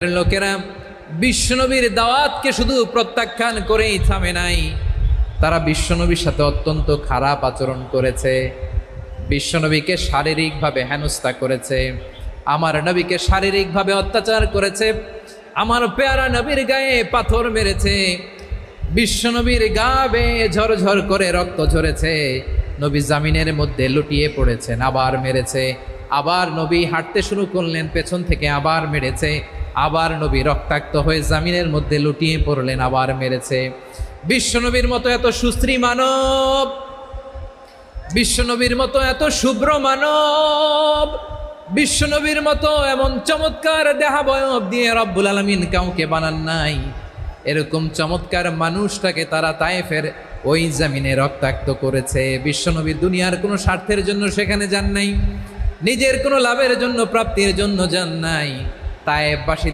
লোকেরা বিশ্বনবীর দাওয়াতকে শুধু প্রত্যাখ্যান করেই থামে নাই, তারা বিশ্বনবীর সাথে অত্যন্ত খারাপ আচরণ করেছে। বিশ্বনবীকে শারীরিকভাবে হেনস্থা করেছে, আমার নবীকে শারীরিকভাবে অত্যাচার করেছে, আমার পেয়ারা নবীর গায়ে পাথর মেরেছে, বিশ্বনবীর গা বেয়ে ঝরঝর করে রক্ত ঝরেছে, নবী জামিনের মধ্যে লুটিয়ে পড়েছেন, আবার মেরেছে, আবার নবী হাঁটতে শুরু করলেন, পেছন থেকে আবার মেরেছে, আবার নবী রক্তাক্ত হয়ে জামিনের মধ্যে লুটিয়ে পড়লেন, আবার মেরেছে। বিশ্বনবীর মতো এত সুশ্রী মানব, বিশ্বনবীর মতো এত শুভ্র মানব, বিশ্বনবীর মতো এমন চমৎকার দেহাবয়ব দিয়ে রব্বুল আলামিন কাউকে বানান নাই। এরকম চমৎকার মানুষটাকে তারা তায়েফের ওই জামিনে রক্তাক্ত করেছে। বিশ্বনবী দুনিয়ার কোনো স্বার্থের জন্য সেখানে যান নাই, নিজের কোনো লাভের জন্য, প্রাপ্তির জন্য যান নাই। তায়েফবাসী